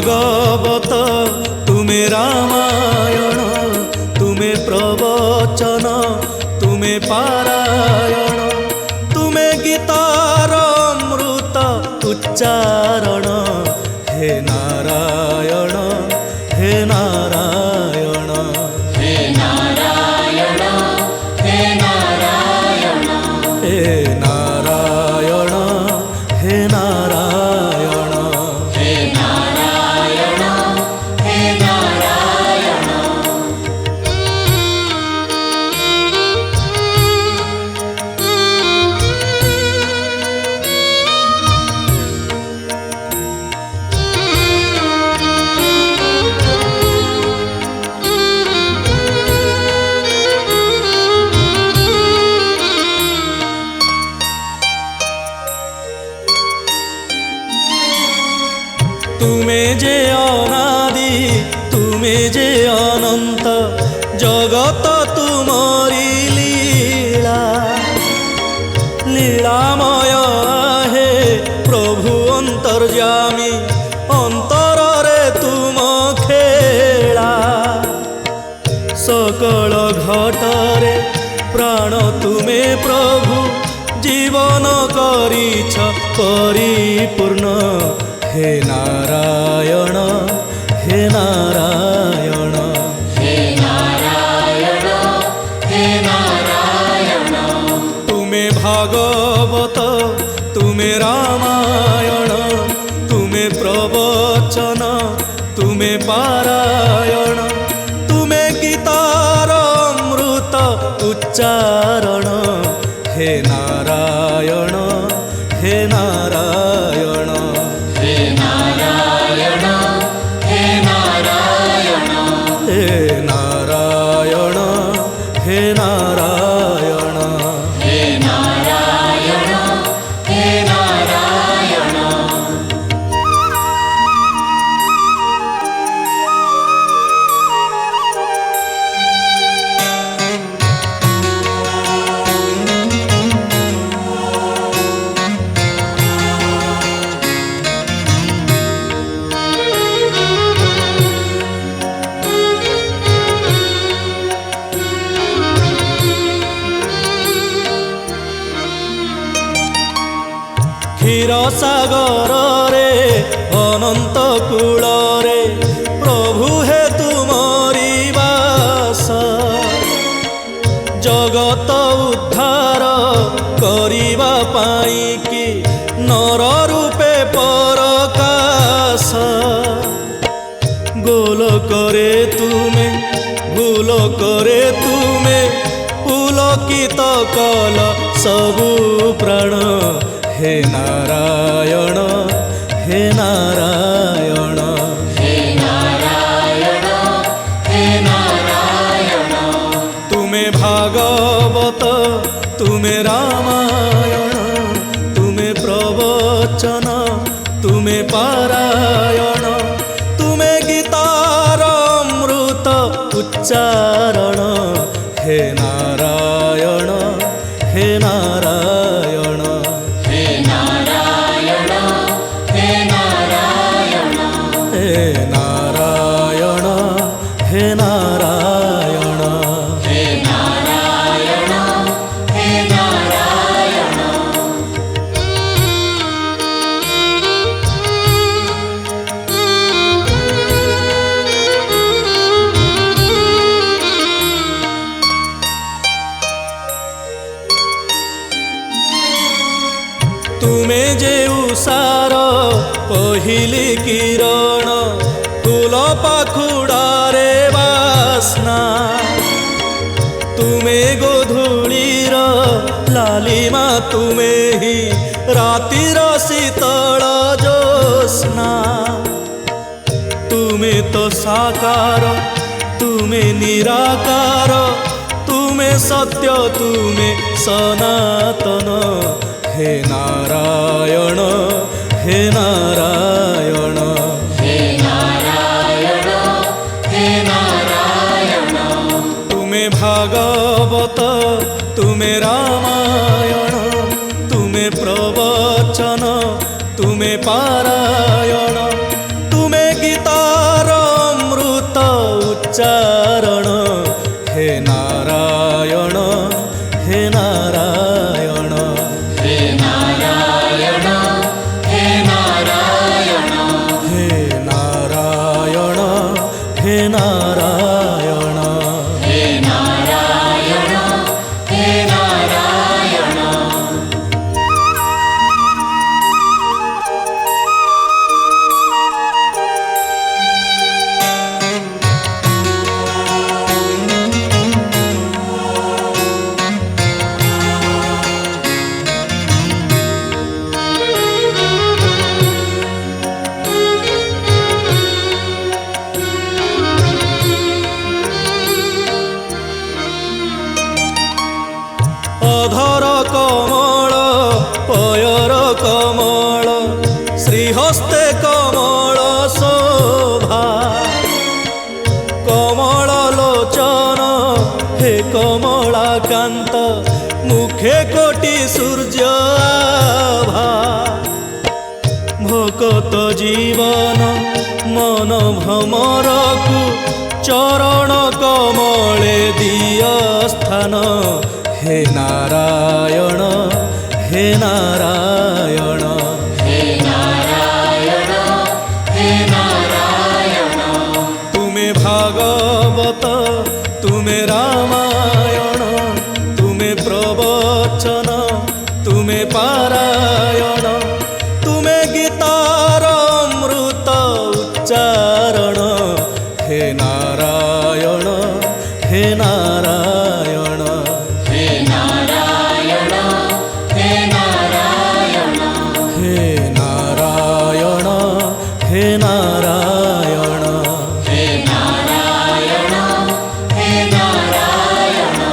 भागवत तुमे रामायण तुमे प्रवचन तुमे पारायण तुमे गीतार अमृत उच्चारण हे नारायण हे नारायण हे नारायण हे नारायण हे नारायण हे नारायण हे नारायण हे नारायण तुमे जे अनादि तुमे जे अनंत जगत तुमरी लीला लीलामय हे प्रभु अंतर्यामी अंतर रे तुम खेला सकल घटरे प्राण तुमे प्रभु जीवन करिछ परिपूर्ण हे नारायण हे नारायण हे नारायण हे नारायण तुमे भागवत तुमे रामायण तुमे प्रवचन तुमे पारायण तुमे गीतार अमृत उच्चारण हे नारायण हे नारायण हे नारायण हे नारायण हे नारायण हे नारायण हे नारायण हे नारायण क्षीर सागर रे अनंत कूल रे प्रभु हे तुमरी वास जगत उद्धार करिबा पाई कि नर रूपे परकाश गोलोक रे तुमे भूलोक रे तुमे पुलकित कल सबु प्राण हे नारायण हे नारायण हे नारायण हे नारायण तुमे भागवत तुमे रामायण तुमे प्रवचन तुमे पारायण तुमे गीतार अमृत उच्चारण हे नारायण हे नारायण हे नारायण हे नारायण हे नारायण हे नारायण हे नारायण हे नारायण तुमे जे उषार पहिली किरण फूल पाखुड़ारे बास्ना तुमे गोधूलीर लालिमा तुमे ही रातिर शीतल ज्योत्स्ना तुमे तो साकार तुमे निराकार तुमे सत्य तुमे सनातन हे नारायण हे नारायण हे नारायण हे नारायण तुमे भागवत तुमे रामायण तुमे प्रवचन तुमे पारायण तुमे गीता हे नारायण हे नारायण हे नारायण हे नारायण हे नारायण हे नारायण हे नारायण हे नारायण अधर कमल पयर कमल श्रीहस्ते कमल शोभा कमल लोचन हे कमलाकांत मुखे कोटि सूर्याभा भकत जीवन मन भ्रमरकु चरण कमले दिय स्थान हे नारायण हे नारायण हे नारायण हे नारायण तुमे भागवत तुमे रामायण तुमे प्रवचन तुमे पारायण तुमे गीतार अमृत उच्चारण हे नारायण हे नारायण हे नारायण हे नारायण हे नारायण हे नारायण हे नारायण हे नारायण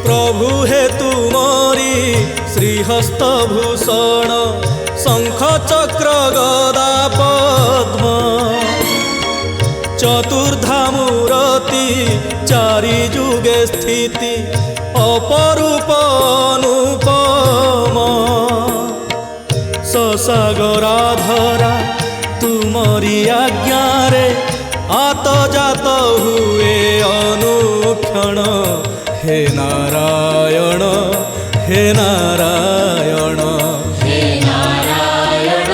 प्रभु हे तुमरी श्रीहस्त भूषण शंख चक्र गदा पद्म चतुर्धा मूर्ति चारि जुगे स्थिति अपरूप अनुपम ससागराधरा तुमरी आज्ञारे आत जात हुए अनुक्षण हे नारायण हे नारायण हे नारायण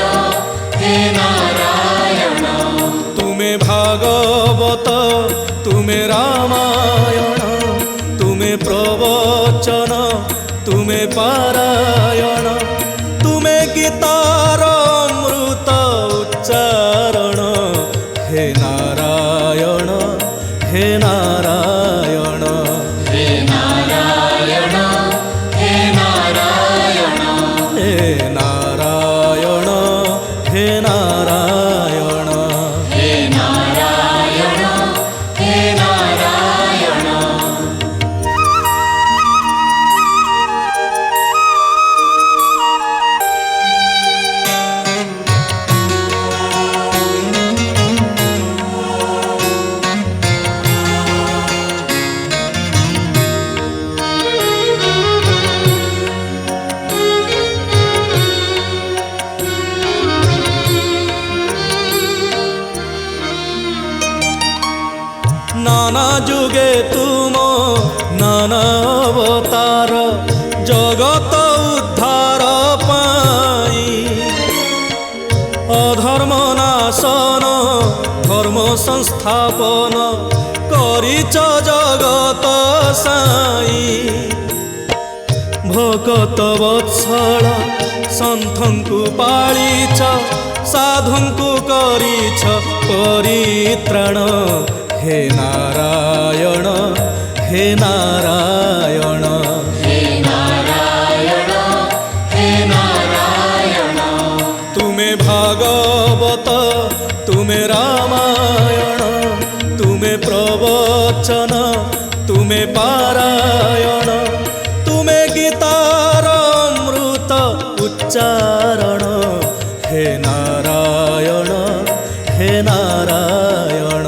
हे नारायण तुमे भागवत तुमे रामायण तुमे प्रवचन तुमे पारायण तुमे गीतार अमृत उच्चारण हे नारायण हे नारायण हे नारायण हे नारायण हे नारायण हे नारायण हे नारायण हे नारायण नाना जुगे तुम नाना अवतार जगत उद्धार पाई अधर्म नाशन धर्म संस्थापन करिच जगत साई भकत वत्सल सन्थंकु पाळिछ साधुंकु करिछ परित्राण हे नारायण हे नारायण हे नारायण हे नारायण तुमे भागवत तुमे रामायण तुमे प्रवचन तुमे पारायण तुमे गीतार अमृत उच्चारण हे नारायण हे नारायण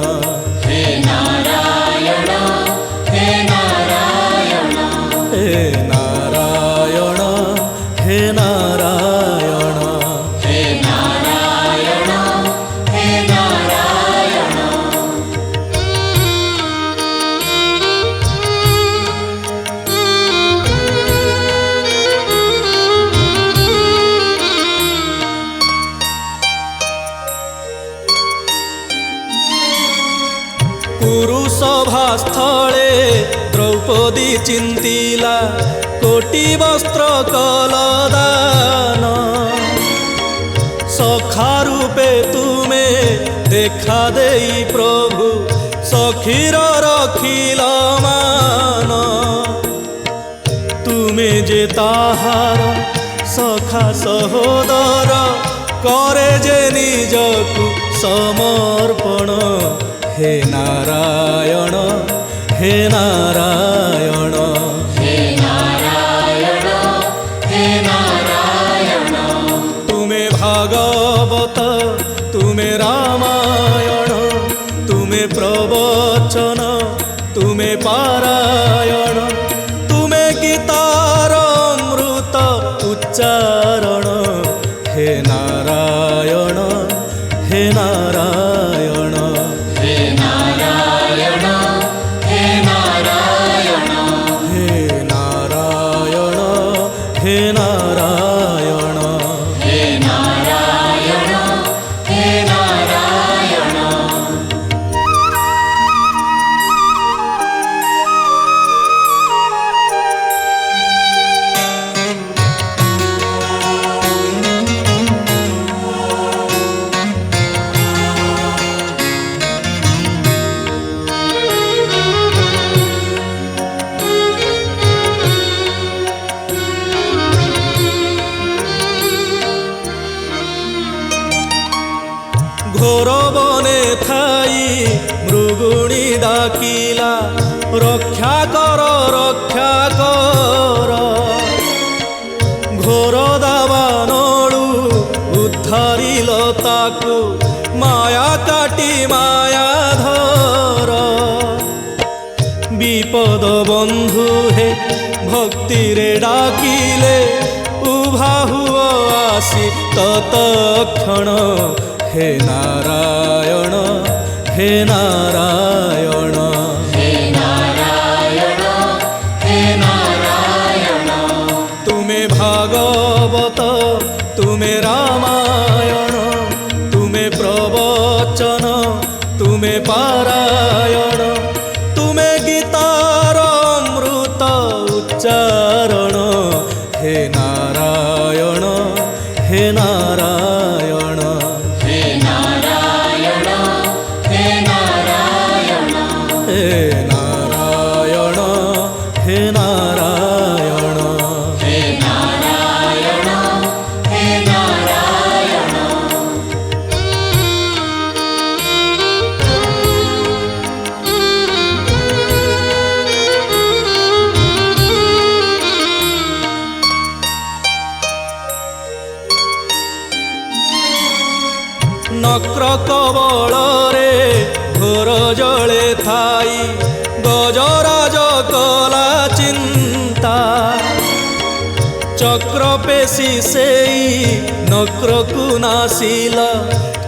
हे नारायण सभास्थले द्रौपदी चिंतिला कोटि वस्त्र कलदान सखा रूपे तुमे देखा देई प्रभु सखीर रखिल मान तुमे जे ताहार सखा सहोदर करे जे निजकु समर्पण हे नारायण हे नारायण हे नारायण हे नारायण तुमे भागवत तुमे रामायण तुमे प्रवचन तुमे पारायण तुमे गीतार अमृत उच्चारण हे नारायण हे नारायण हे नारायण हे नारायण हे नारायण हे नारायण हे नारायण हे नारायण घोर बने थाई मृगुणी डाकिला रक्षा कर घोर दावानळु उद्धारिल ताकु माया काटी माया धर विपद बंधु हे भक्ति रे डाकिले उभा हुआ आसी तत्क्षण हे नारायण हे नारायण हे नारायण हे नारायण तुमे भागवत तुमे रामायण तुमे प्रवचन तुमे पारायण तुमे गीतार अमृत उच्चारण हे नारायण हे नारायण हे नारायण हे नारायण हे नारायण हे नारायण हे नारायण हे नारायण नक्र कबल रे घोर जले थाई गजराज कला चिंता चक्र पेशी सेई नक्र को नासिल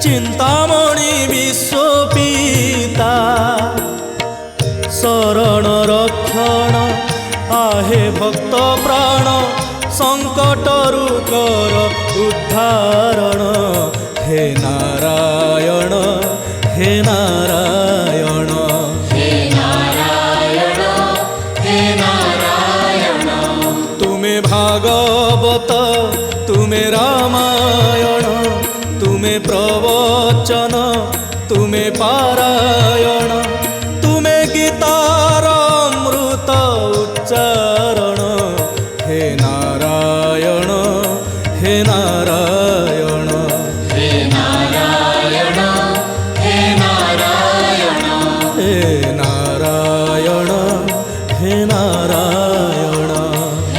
चिंतामणि विश्वपिता शरण रक्षण आहे भक्त प्राण संकटरु कर उद्धारण हे नारायण हे नारायण हे नारायण हे नारायण तुमे भागवत तुमे रामायण तुमे प्रवचन तुमे पारायण तुमे गीतार अमृत उच्चारण हे नारायण हे नारायण हे नारायण हे नारायण हे नारायण हे नारायण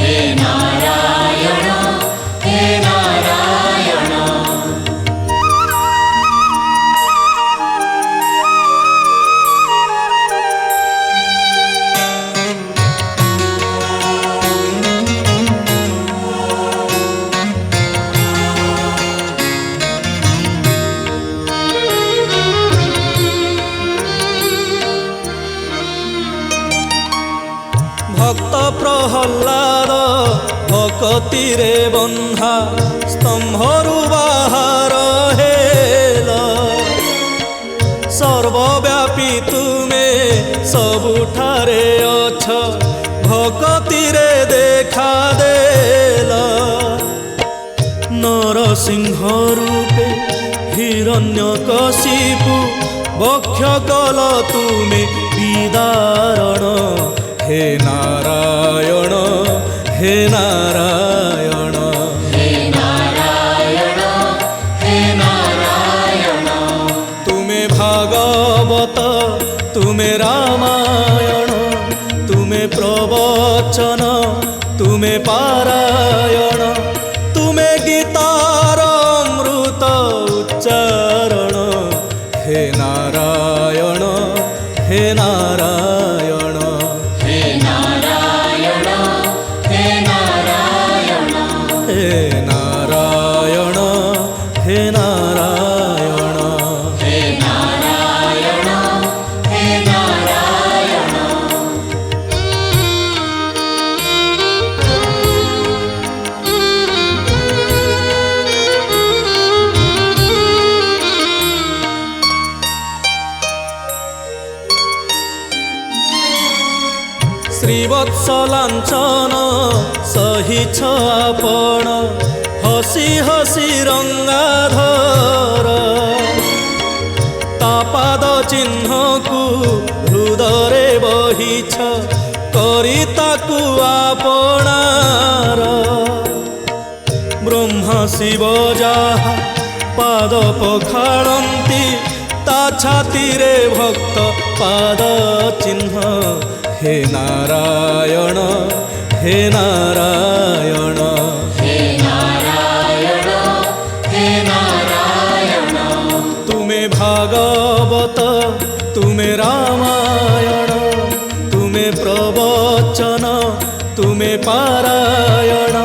हे नारायण हे नारायण भक्त प्रहल्लाद भक्ति रे बंधा स्तंभरु बाहर हेल सर्वव्यापी तुमे ସବୁଠାରେ ଅଛ ଭକତିରେ ଦେଖା ଦେଲ ନରସିଂହ ରୂପେ ହିରଣ୍ୟକଶିପୁ ବକ୍ଷ କଲ ତୁମେ ବିଦାରଣ ହେ ନାରାୟଣ ହେ ନାରାୟଣ हे नारायण हे नारायण ତୁମେ ଭାଗବତ ତୁମେ ରାମାୟଣ ତୁମେ ପ୍ରବଚନ ତୁମେ ପାରାୟଣ ତୁମେ ଗୀତାର ଅମୃତ ଉଚ୍ଚାରଣ ହେ ନାରାୟଣ ହେ ନାରାୟଣ हे नारायण हे नारायण ହେ ନାରାୟଣ ହେ ନାରାୟଣ हे नारायण हे नारायण ଶ୍ରୀବତ୍ସଲାଞ୍ଚନ ସହିଛ ଆପଣ ହସି ହସି ରଙ୍ଗାଧର ତା ପାଦ ଚିହ୍ନକୁ ହୃଦୟରେ ବହିଛ କରି ତାକୁ ଆପଣାର ବ୍ରହ୍ମା ଶିବ ଯାହା ପାଦ ପଖାଳନ୍ତି ତା ଛାତିରେ ଭକ୍ତ ପାଦ ଚିହ୍ନ ହେ ନାରାୟଣ ହେ ନାରାୟଣ हे नारायण हे नारायण ତୁମେ ଭାଗବତ ତୁମେ ରାମାୟଣ ତୁମେ ପ୍ରବଚନ ତୁମେ ପାରାୟଣ